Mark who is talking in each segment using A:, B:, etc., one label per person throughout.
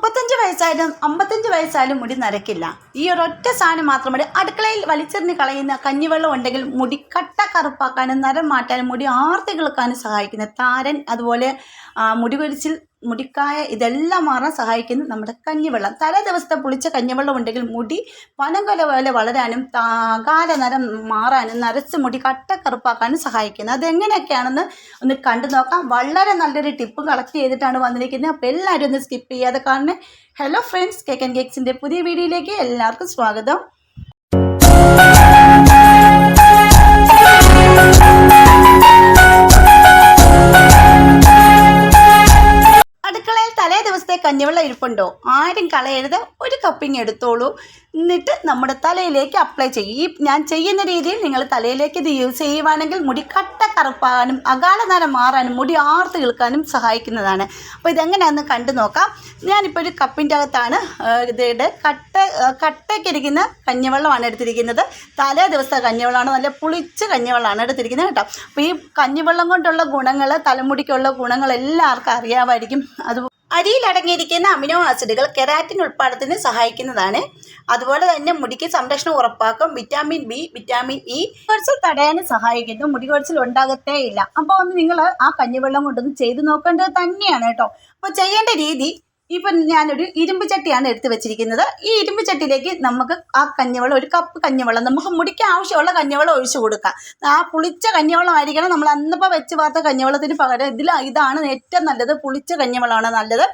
A: മുപ്പത്തഞ്ച് വയസ്സായാലും 55 വയസ്സായാലും മുടി നരയ്ക്കില്ല. ഈ ഒരൊറ്റ സാധനം മാത്രം മതി. അടുക്കളയിൽ വലിച്ചെറിഞ്ഞ് കളയുന്ന കഞ്ഞിവെള്ളം ഉണ്ടെങ്കിൽ മുടി കട്ട കറുപ്പാക്കാനും നിറം മാറ്റാനും മുടി ആർത്തി കിളുക്കാനും സഹായിക്കുന്ന താരൻ, അതുപോലെ മുടി കൊഴിച്ചിൽ, മുടിക്കായ ഇതെല്ലാം മാറാൻ സഹായിക്കുന്നു നമ്മുടെ കഞ്ഞിവെള്ളം. തലേ ദിവസത്തെ പുളിച്ച കഞ്ഞിവെള്ളം ഉണ്ടെങ്കിൽ മുടി പനങ്കൊല പോലെ വളരാനും കാല നരം മാറാനും നരച്ച് മുടി കട്ട കറുപ്പാക്കാനും സഹായിക്കുന്നു. അതെങ്ങനെയൊക്കെയാണെന്ന് ഒന്ന് കണ്ടു നോക്കാം. വളരെ നല്ലൊരു ടിപ്പ് കളക്ട് ചെയ്തിട്ടാണ് വന്നിരിക്കുന്നത്. അപ്പോൾ എല്ലാവരും ഒന്ന് സ്കിപ്പ് ചെയ്യാതെ കാണണേ. ഹലോ ഫ്രണ്ട്സ്, കേക്ക് ആൻഡ് കേക്സിൻ്റെ പുതിയ വീഡിയോയിലേക്ക് എല്ലാവർക്കും സ്വാഗതം. തലേ ദിവസത്തെ കഞ്ഞിവെള്ളം ഇരിപ്പുണ്ടോ? ആരും കളയരുത്. ഒരു കപ്പിങ് എടുത്തോളൂ. എന്നിട്ട് നമ്മുടെ തലയിലേക്ക് അപ്ലൈ ചെയ്യും. ഞാൻ ചെയ്യുന്ന രീതിയിൽ നിങ്ങൾ തലയിലേക്ക് ഇത് യൂസ് ചെയ്യുവാണെങ്കിൽ മുടി കട്ട കറുപ്പാകാനും അകാല നരം മാറാനും മുടി ആർത്ത് കിളുക്കാനും സഹായിക്കുന്നതാണ്. അപ്പോൾ ഇതെങ്ങനെയാണെന്ന് കണ്ടു നോക്കാം. ഞാനിപ്പോൾ ഒരു കപ്പിൻ്റെ അകത്താണ് ഇതിൻ്റെ കട്ടയ്ക്കിരിക്കുന്ന കഞ്ഞിവെള്ളമാണ് എടുത്തിരിക്കുന്നത്. തലേ ദിവസത്തെ കഞ്ഞിവെള്ളമാണ്, നല്ല പുളിച്ച കഞ്ഞിവെള്ളമാണ് എടുത്തിരിക്കുന്നത് കേട്ടോ. അപ്പോൾ ഈ കഞ്ഞിവെള്ളം കൊണ്ടുള്ള ഗുണങ്ങൾ, തലമുടിക്കുള്ള ഗുണങ്ങൾ എല്ലാവർക്കും അറിയാമായിരിക്കും. അരിയിൽ അടങ്ങിയിരിക്കുന്ന അമിനോ ആസിഡുകൾ കെരാറ്റിൻ ഉൽപ്പാദനത്തിന് സഹായിക്കുന്നതാണ്. അതുപോലെ തന്നെ മുടിക്ക് സംരക്ഷണം ഉറപ്പാക്കും. വിറ്റാമിൻ ബി, വിറ്റാമിൻ ഇ കൊഴിച്ചിൽ തടയാനും സഹായിക്കുന്നു. മുടി കൊഴിച്ചിൽ ഉണ്ടാകത്തേ ഇല്ല. അപ്പോൾ ഒന്ന് നിങ്ങൾ ആ കഞ്ഞിവെള്ളം കൊണ്ടൊന്ന് ചെയ്ത് നോക്കേണ്ടത് തന്നെയാണ് കേട്ടോ. അപ്പോൾ ചെയ്യേണ്ട രീതി, ഇപ്പം ഞാനൊരു ഇരുമ്പ് ചട്ടിയാണ് എടുത്ത് വെച്ചിരിക്കുന്നത്. ഈ ഇരുമ്പ് ചട്ടിയിലേക്ക് നമുക്ക് ആ കഞ്ഞിവെള്ളം, ഒരു കപ്പ് കഞ്ഞിവെള്ളം, നമുക്ക് മുടിക്ക് ആവശ്യമുള്ള കഞ്ഞിവെള്ളം ഒഴിച്ചു കൊടുക്കാം. ആ പുളിച്ച കഞ്ഞിവെള്ളം ആയിരിക്കണം. നമ്മൾ അന്നപ്പോൾ വെച്ച് വാർത്ത കഞ്ഞിവെള്ളത്തിന് പകരം ഇതാണ് ഏറ്റവും നല്ലത്. പുളിച്ച കഞ്ഞിവെള്ളമാണ് നല്ലത്.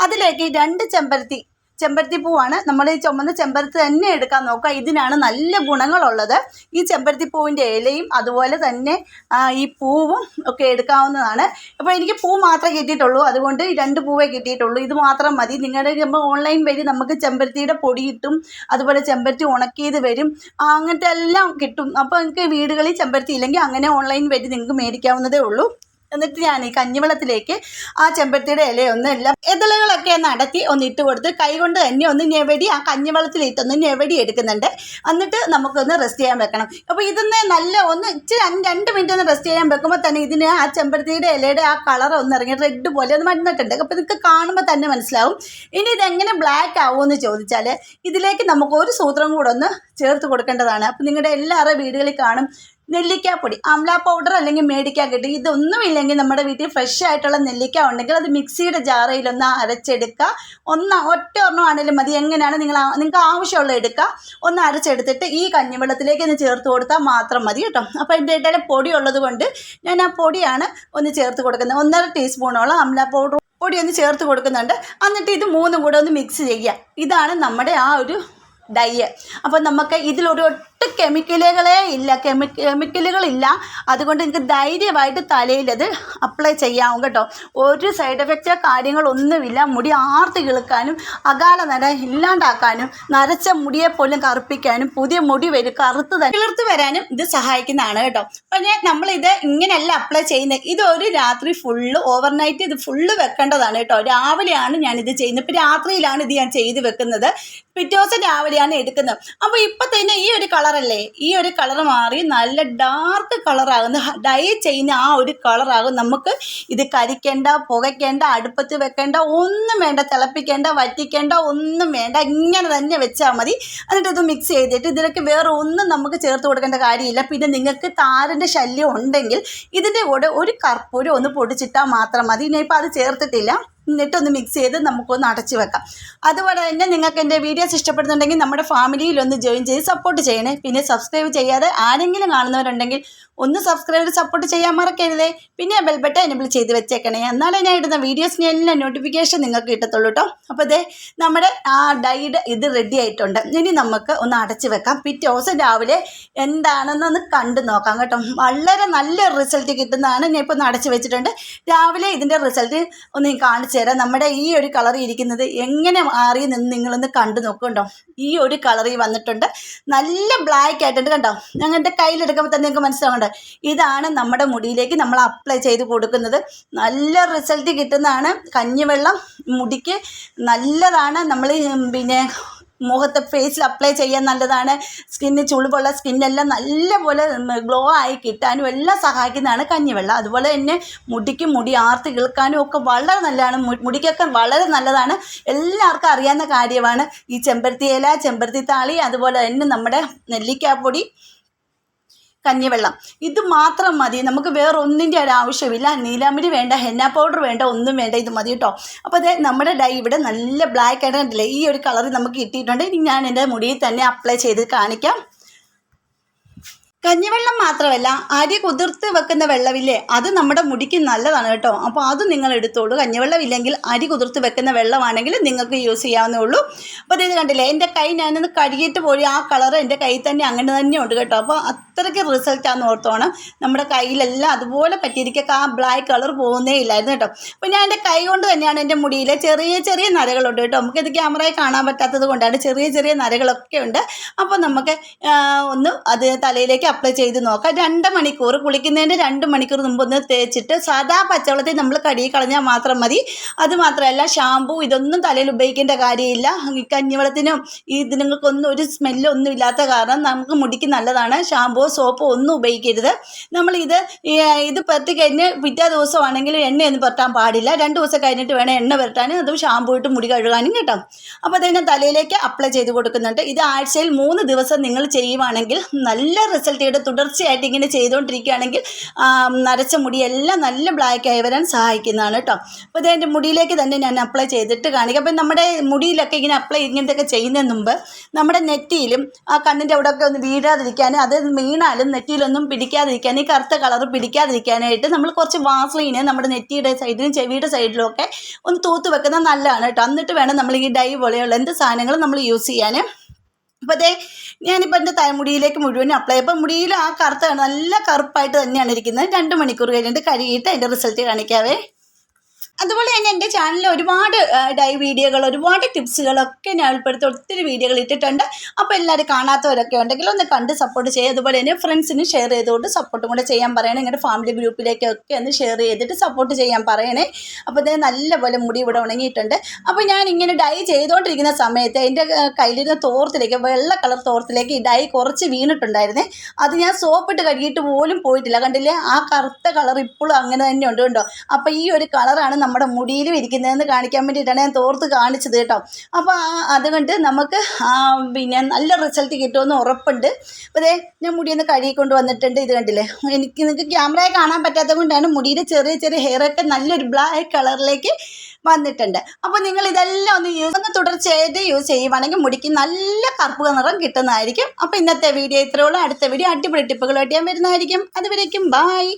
A: അതിലേക്ക് 2 ചെമ്പരത്തി പൂവാണ്. നമ്മൾ ഈ ചുമന്ന ചെമ്പരത്തി തന്നെ എടുക്കാൻ നോക്കുക. ഇതിനാണ് നല്ല ഗുണങ്ങളുള്ളത്. ഈ ചെമ്പരത്തി പൂവിൻ്റെ ഇലയും അതുപോലെ തന്നെ ഈ പൂവും ഒക്കെ എടുക്കാവുന്നതാണ്. അപ്പോൾ എനിക്ക് പൂ മാത്രമേ കിട്ടിയിട്ടുള്ളൂ, അതുകൊണ്ട് 2 പൂവേ കിട്ടിയിട്ടുള്ളൂ. ഇത് മാത്രം മതി. നിങ്ങളുടെ ഓൺലൈൻ വഴി നമുക്ക് ചെമ്പരത്തിയുടെ പൊടി കിട്ടും, അതുപോലെ ചെമ്പരത്തി ഉണക്കിയത് വരും, അങ്ങനത്തെ എല്ലാം കിട്ടും. അപ്പോൾ നിങ്ങൾക്ക് വീടുകളിൽ ചെമ്പരത്തി ഇല്ലെങ്കിൽ അങ്ങനെ ഓൺലൈൻ വഴി നിങ്ങൾക്ക് മേടിക്കാവുന്നതേ ഉള്ളൂ. എന്നിട്ട് ഞാൻ ഈ കഞ്ഞിവെള്ളത്തിലേക്ക് ആ ചെമ്പരത്തിയുടെ എല്ലാം ഇതളുകളൊക്കെ ഒന്ന് അടത്തി ഒന്ന് ഇട്ട് കൊടുത്ത് കൈകൊണ്ട് തന്നെ ഒന്ന് ഞെവടി ആ കഞ്ഞിവെള്ളത്തിലിട്ടൊന്ന് ഞെവടി എടുക്കുന്നുണ്ട്. എന്നിട്ട് നമുക്കൊന്ന് റെസ്റ്റ് ചെയ്യാൻ വെക്കണം. അപ്പോൾ ഇതൊന്ന് നല്ല ഒന്ന് ഇച്ചിരി 2 മിനിറ്റ് ഒന്ന് റെസ്റ്റ് ചെയ്യാൻ വെക്കുമ്പോൾ തന്നെ ഇതിന് ആ ചെമ്പരത്തിയുടെ ഇലയുടെ ആ കളർ ഒന്ന് ഇറങ്ങി റെഡ് പോലെ ഒന്ന് മരുന്നിട്ടുണ്ട്. അപ്പോൾ ഇതൊക്കെ കാണുമ്പോൾ തന്നെ മനസ്സിലാവും. ഇനി ഇതെങ്ങനെ ബ്ലാക്ക് ആവുമെന്ന് ചോദിച്ചാൽ ഇതിലേക്ക് നമുക്ക് ഒരു സൂത്രം കൂടെ ഒന്ന് ചേർത്ത് കൊടുക്കേണ്ടതാണ്. അപ്പോൾ നിങ്ങളുടെ എല്ലാവരുടെ വീടുകളിൽ കാണും നെല്ലിക്കാപ്പൊടി, ആംല പൗഡർ അല്ലെങ്കിൽ മേടിക്കാൻ കിട്ടും. ഇതൊന്നുമില്ലെങ്കിൽ നമ്മുടെ വീട്ടിൽ ഫ്രഷ് ആയിട്ടുള്ള നെല്ലിക്ക ഉണ്ടെങ്കിൽ അത് മിക്സിയുടെ ജാറയിലൊന്ന് അരച്ചെടുക്കുക. ഒറ്റ ഒരെണ്ണം ആണെങ്കിലും മതി. എങ്ങനെയാണ് നിങ്ങൾക്ക് ആവശ്യമുള്ള എടുക്കുക. ഒന്ന് അരച്ചെടുത്തിട്ട് ഈ കഞ്ഞിവെള്ളത്തിലേക്ക് ഒന്ന് ചേർത്ത് കൊടുത്താൽ മാത്രം മതി കേട്ടോ. അപ്പോൾ എൻ്റെ ഇടയിൽ പൊടി ഉള്ളത് കൊണ്ട് ഞാൻ ആ പൊടിയാണ് ഒന്ന് ചേർത്ത് കൊടുക്കുന്നത്. 1.5 ടീസ്പൂണോളം ആംല പൗഡർ പൊടി ഒന്ന് ചേർത്ത് കൊടുക്കുന്നുണ്ട്. എന്നിട്ട് ഇത് 3 കൂടെ ഒന്ന് മിക്സ് ചെയ്യുക. ഇതാണ് നമ്മുടെ ആ ഒരു ഡൈ. അപ്പോൾ നമുക്ക് ഇതിലൊരു കെമിക്കലുകളേ ഇല്ല, കെമിക്കലുകളില്ല. അതുകൊണ്ട് നിങ്ങൾക്ക് ധൈര്യമായിട്ട് തലയിൽ അത് അപ്ലൈ ചെയ്യാവും കേട്ടോ. ഒരു സൈഡ് എഫക്റ്റോ കാര്യങ്ങളൊന്നുമില്ല. മുടി ആർത്തി കിളുക്കാനും അകാല നര ഇല്ലാണ്ടാക്കാനും നരച്ച മുടിയെ പോലും കറുപ്പിക്കാനും പുതിയ മുടി കിളിർത്ത് വരാനും ഇത് സഹായിക്കുന്നതാണ് കേട്ടോ. അപ്പം നമ്മളിത് ഇങ്ങനെയല്ല അപ്ലൈ ചെയ്യുന്നത്. ഇതൊരു രാത്രി ഫുള്ള് ഓവർനൈറ്റ് ഇത് ഫുള്ള് വെക്കേണ്ടതാണ് കേട്ടോ. രാവിലെയാണ് ഞാനിത് ചെയ്യുന്നത്. ഇപ്പം രാത്രിയിലാണ് ഇത് ഞാൻ ചെയ്ത് വെക്കുന്നത്. പിറ്റേ ദിവസം രാവിലെയാണ് എടുക്കുന്നത്. അപ്പോൾ ഇപ്പം തന്നെ ഈ ഒരു കളറല്ലേ, ഈ ഒരു കളർ മാറി നല്ല ഡാർക്ക് കളറാകുന്ന ഡൈ ചെയ്യുന്ന ആ ഒരു കളറാകും. നമുക്ക് ഇത് കരിക്കേണ്ട, പുകയ്ക്കേണ്ട, അടുപ്പത്ത് വെക്കേണ്ട, ഒന്നും വേണ്ട, തിളപ്പിക്കേണ്ട, വറ്റിക്കേണ്ട, ഒന്നും വേണ്ട. ഇങ്ങനെ തന്നെ വെച്ചാൽ മതി. എന്നിട്ട് ഇത് മിക്സ് ചെയ്തിട്ട് ഇതിലേക്ക് വേറെ ഒന്നും നമുക്ക് ചേർത്ത് കൊടുക്കേണ്ട കാര്യമില്ല. പിന്നെ നിങ്ങൾക്ക് താരൻ്റെ ശല്യം ഉണ്ടെങ്കിൽ ഇതിൻ്റെ കൂടെ ഒരു കർപ്പൂരം ഒന്ന് പൊടിച്ചിട്ടാൽ മാത്രം മതി. ഇനിയിപ്പോൾ അത് ചേർത്തിട്ടില്ല. എന്നിട്ടൊന്ന് മിക്സ് ചെയ്ത് നമുക്കൊന്ന് അടച്ചു വെക്കാം. അതുപോലെ തന്നെ നിങ്ങൾക്ക് എൻ്റെ വീഡിയോസ് ഇഷ്ടപ്പെടുന്നുണ്ടെങ്കിൽ നമ്മുടെ ഫാമിലിയിലൊന്ന് ജോയിൻ ചെയ്ത് സപ്പോർട്ട് ചെയ്യണേ. പിന്നെ സബ്സ്ക്രൈബ് ചെയ്യാതെ ആരെങ്കിലും കാണുന്നവരുണ്ടെങ്കിൽ ഒന്ന് സബ്സ്ക്രൈബ് സപ്പോർട്ട് ചെയ്യാൻ മറക്കരുതേ. പിന്നെ ബെൽ ബട്ടൺ എനേബിൾ ചെയ്ത് വെച്ചേക്കണേ. എന്നാലേ ഞാൻ ഇടുന്ന വീഡിയോസിന് എല്ലാം നോട്ടിഫിക്കേഷൻ നിങ്ങൾക്ക് കിട്ടത്തുള്ളൂ കേട്ടോ. അപ്പോൾ ഇതേ നമ്മുടെ ആ ഡൈഡ് ഇത് റെഡി ആയിട്ടുണ്ട്. ഇനി നമുക്ക് ഒന്ന് അടച്ചു വെക്കാം. പിറ്റേ ദിവസം രാവിലെ എന്താണെന്നൊന്ന് കണ്ടു നോക്കാം കേട്ടോ. വളരെ നല്ല റിസൾട്ട് കിട്ടുന്നതാണ്. ഞാൻ ഇപ്പോൾ ഒന്ന് അടച്ചു വെച്ചിട്ടുണ്ട്. രാവിലെ ഇതിൻ്റെ റിസൾട്ട് ഒന്ന് കാണിച്ചു തരാം. നമ്മുടെ ഈ ഒരു കളർ ഇരിക്കുന്നത് എങ്ങനെ മാറി നിന്ന് നിങ്ങളൊന്ന് കണ്ടു നോക്കുന്നുണ്ടോ. ഈ ഒരു കളറിൽ വന്നിട്ടുണ്ട്. നല്ല ബ്ലാക്ക് ആയിട്ടുണ്ട് കണ്ടോ. ഞങ്ങളുടെ കയ്യിലെടുക്കുമ്പോൾ തന്നെ നിങ്ങൾക്ക് മനസ്സിലാവുന്നുണ്ട്. ഇതാണ് നമ്മുടെ മുടിയിലേക്ക് നമ്മൾ അപ്ലൈ ചെയ്ത് കൊടുക്കുന്നത്. നല്ല റിസൾട്ട് കിട്ടുന്നതാണ്. കഞ്ഞിവെള്ളം മുടിക്ക് നല്ലതാണ്. നമ്മൾ പിന്നെ മുഖത്തെ ഫേസിൽ അപ്ലൈ ചെയ്യാൻ നല്ലതാണ്. സ്കിന്ന് ചുളിവുള്ള സ്കിന്നെല്ലാം നല്ലപോലെ ഗ്ലോ ആയി കിട്ടാനും എല്ലാം സഹായിക്കുന്നതാണ് കഞ്ഞിവെള്ളം. അതുപോലെ തന്നെ മുടി ആർത്തി കിളുക്കാനും ഒക്കെ വളരെ നല്ലതാണ്. മുടിക്കൊക്കെ വളരെ നല്ലതാണ്. എല്ലാവർക്കും അറിയാവുന്ന കാര്യമാണ് ഈ ചെമ്പരത്തി ഇല, ചെമ്പരത്തി താളി, അതുപോലെ തന്നെ നമ്മുടെ നെല്ലിക്കാപ്പൊടി, കഞ്ഞിവെള്ളം. ഇത് മാത്രം മതി. നമുക്ക് വേറെ ഒന്നിൻ്റെ ഒരു ആവശ്യമില്ല. നീലാമ്പരി വേണ്ട, ഹെന്ന പൗഡർ വേണ്ട, ഒന്നും വേണ്ട. ഇത് മതി കേട്ടോ. അപ്പോൾ അത് നമ്മുടെ ഡൈ ഇവിടെ നല്ല ബ്ലാക്ക് ആയിട്ട് കണ്ടില്ലേ, ഈ ഒരു കളർ നമുക്ക് കിട്ടിയിട്ടുണ്ട്. ഇനി ഞാൻ എൻ്റെ മുടിയിൽ തന്നെ അപ്ലൈ ചെയ്ത് കാണിക്കാം. കഞ്ഞിവെള്ളം മാത്രമല്ല, അരി കുതിർത്ത് വെക്കുന്ന വെള്ളമില്ലേ, അത് നമ്മുടെ മുടിക്ക് നല്ലതാണ് കേട്ടോ. അപ്പോൾ അത് നിങ്ങൾ എടുത്തോളൂ. കഞ്ഞിവെള്ളം ഇല്ലെങ്കിൽ അരി കുതിർത്ത് വെക്കുന്ന വെള്ളമാണെങ്കിൽ നിങ്ങൾക്ക് യൂസ് ചെയ്യാവുന്നേ ഉള്ളൂ. അപ്പോൾ ഇത് കണ്ടില്ലേ, എൻ്റെ കൈ ഞാനൊന്ന് കഴുകിയിട്ട് പോയി ആ കളർ എൻ്റെ കയ്യിൽ തന്നെ അങ്ങനെ തന്നെ ഉണ്ട് കേട്ടോ. അപ്പോൾ അത്രയ്ക്ക് റിസൾട്ടാണെന്ന് ഓർത്തോണം. നമ്മുടെ കയ്യിലെല്ലാം അതുപോലെ പറ്റിയിരിക്കുക, ആ ബ്ലാക്ക് കളർ പോകുന്നേ ഇല്ലായിരുന്നു കേട്ടോ. അപ്പോൾ ഞാൻ എൻ്റെ കൈ കൊണ്ട് തന്നെയാണ് എൻ്റെ മുടിയിലെ ചെറിയ ചെറിയ നരകളുണ്ട് കേട്ടോ. നമുക്കിത് ക്യാമറയിൽ കാണാൻ പറ്റാത്തത് കൊണ്ടാണ്, ചെറിയ ചെറിയ നരകളൊക്കെ ഉണ്ട്. അപ്പോൾ നമുക്ക് ഒന്ന് അത് തലയിലേക്ക് അപ്ലൈ ചെയ്ത് നോക്കാം. 2 മണിക്കൂർ, കുളിക്കുന്നതിൻ്റെ 2 മണിക്കൂർ മുമ്പൊന്ന് തേച്ചിട്ട് സാധാ പച്ചവെള്ളത്തിൽ നമ്മൾ കഴുകി കളഞ്ഞാൽ മാത്രം മതി. അതുമാത്രമല്ല, ഷാമ്പൂ ഇതൊന്നും തലയിൽ ഉപയോഗിക്കേണ്ട കാര്യമില്ല. കഞ്ഞിവെള്ളത്തിനും ഇതിനങ്ങൾക്കൊന്നും ഒരു സ്മെല്ലൊന്നും ഇല്ലാത്ത കാരണം നമുക്ക് മുടിക്ക് നല്ലതാണ്. ഷാമ്പൂ, സോപ്പോ ഒന്നും ഉപയോഗിക്കരുത്. ഇത് പറ്റി കഴിഞ്ഞ് പിറ്റേ ദിവസമാണെങ്കിലും എണ്ണയൊന്നും പുരട്ടാൻ പാടില്ല. 2 ദിവസം കഴിഞ്ഞിട്ട് വേണം എണ്ണ പുരട്ടാനും, അതും ഷാമ്പൂ ഇട്ട് മുടി കഴുകാനും കേട്ടോ. അപ്പോൾ അതിനെ തലയിലേക്ക് അപ്ലൈ ചെയ്ത് കൊടുക്കുന്നുണ്ട്. ഇത് ആഴ്ചയിൽ 3 ദിവസം നിങ്ങൾ ചെയ്യുവാണെങ്കിൽ നല്ല റിസൾട്ട് കിട്ടും. തുടർച്ചയായിട്ട് ഇങ്ങനെ ചെയ്തുകൊണ്ടിരിക്കുകയാണെങ്കിൽ നരച്ച മുടിയെല്ലാം നല്ല ബ്ലാക്ക് ആയി വരാൻ സഹായിക്കുന്നതാണ് കേട്ടോ. അപ്പോൾ ഇത് എൻ്റെ മുടിയിലേക്ക് തന്നെ ഞാൻ അപ്ലൈ ചെയ്തിട്ട് കാണിക്കാം. അപ്പം നമ്മുടെ മുടിയിലൊക്കെ ഇങ്ങനെ ഇങ്ങനത്തെയൊക്കെ ചെയ്യുന്നതിന് മുമ്പ് നമ്മുടെ നെറ്റിയിലും ആ കണ്ണിൻ്റെ അവിടെയൊക്കെ ഒന്ന് വീഴാതിരിക്കാനും, അത് വീണാലും നെറ്റിയിലൊന്നും പിടിക്കാതിരിക്കാൻ, ഈ കറുത്ത കളർ പിടിക്കാതിരിക്കാനായിട്ട് നമ്മൾ കുറച്ച് വാസ്ലീന് നമ്മുടെ നെറ്റിയുടെ സൈഡിലും ചെവിയുടെ സൈഡിലും ഒക്കെ ഒന്ന് തൂത്ത് വെക്കുന്നത് നല്ലതാണ് കേട്ടോ. എന്നിട്ട് വേണം നമ്മൾ ഈ ഡൈ പോലെയുള്ള എന്ത് സാധനങ്ങളും നമ്മൾ യൂസ് ചെയ്യാൻ. അപ്പോൾ അതേ ഞാനിപ്പോൾ എൻ്റെ തലമുടിയിലേക്ക് മുഴുവനും അപ്ലൈ ചെയ്യുമ്പോൾ മുടിയിൽ ആ കറുത്ത നല്ല കറുപ്പായിട്ട് തന്നെയാണ് ഇരിക്കുന്നത്. 2 മണിക്കൂർ കഴിഞ്ഞിട്ട് കഴുകിയിട്ട് അതിൻ്റെ റിസൾട്ട് കാണിക്കാവേ. അതുപോലെ തന്നെ എൻ്റെ ചാനലിൽ ഒരുപാട് ഡൈ വീഡിയോകൾ, ഒരുപാട് ടിപ്സുകളൊക്കെ ഞാൻ ഉൾപ്പെടുത്തി ഒത്തിരി വീഡിയോകൾ ഇട്ടിട്ടുണ്ട്. അപ്പോൾ എല്ലാവരും കാണാത്തവരൊക്കെ ഉണ്ടെങ്കിൽ ഒന്ന് കണ്ട് സപ്പോർട്ട് ചെയ്യുക. അതുപോലെ തന്നെ ഫ്രണ്ട്സിന് ഷെയർ ചെയ്തുകൊണ്ട് സപ്പോർട്ടും കൂടെ ചെയ്യാൻ പറയണേ. നിങ്ങളുടെ ഫാമിലി ഗ്രൂപ്പിലേക്കൊക്കെ ഒന്ന് ഷെയർ ചെയ്തിട്ട് സപ്പോർട്ട് ചെയ്യാൻ പറയണേ. അപ്പോൾ ഇത് നല്ലപോലെ മുടി ഇവിടെ ഉണങ്ങിയിട്ടുണ്ട്. അപ്പോൾ ഞാൻ ഇങ്ങനെ ഡൈ ചെയ്തുകൊണ്ടിരിക്കുന്ന സമയത്ത് എൻ്റെ കയ്യിലിരുന്ന തോർത്തിലേക്ക്, വെള്ള കളർ തോർത്തിലേക്ക് ഈ ഡൈ കുറച്ച് വീണിട്ടുണ്ടായിരുന്നേ. അത് ഞാൻ സോപ്പിട്ട് കഴുകിയിട്ട് പോലും പോയിട്ടില്ല. കണ്ടില്ലേ, ആ കറുത്ത കളർ ഇപ്പോഴും അങ്ങനെ തന്നെ ഉണ്ട് കേട്ടോ. അപ്പോൾ ഈ ഒരു കളറാണ് നമ്മുടെ മുടിയിലും ഇരിക്കുന്നതെന്ന് കാണിക്കാൻ വേണ്ടിയിട്ടാണ് ഞാൻ തോർത്ത് കാണിച്ചത് കേട്ടോ. അപ്പോൾ അതുകൊണ്ട് നമുക്ക് പിന്നെ നല്ല റിസൾട്ട് കിട്ടുമെന്ന് ഉറപ്പുണ്ട്. അപ്പോൾ അതേ ഞാൻ മുടിയൊന്ന് കഴുകിക്കൊണ്ട് വന്നിട്ടുണ്ട്. ഇത് കണ്ടില്ലേ, നിങ്ങൾക്ക് ക്യാമറയിൽ കാണാൻ പറ്റാത്തത് കൊണ്ടാണ് മുടിയുടെ ചെറിയ ചെറിയ ഹെയറൊക്കെ നല്ലൊരു ബ്ലാക്ക് കളറിലേക്ക് വന്നിട്ടുണ്ട്. അപ്പോൾ നിങ്ങൾ ഇതെല്ലാം ഒന്ന് തുടർച്ചയായിട്ട് യൂസ് ചെയ്യുവാണെങ്കിൽ മുടിക്ക് നല്ല കറുപ്പ് നിറം കിട്ടുന്നതായിരിക്കും. അപ്പോൾ ഇന്നത്തെ വീഡിയോ ഇത്രയുള്ളൂ. അടുത്ത വീഡിയോ അടിപൊളി ടിപ്പുകളായിട്ട് ഞാൻ വരുന്നതായിരിക്കും. അതുവരേക്കും ബായ്.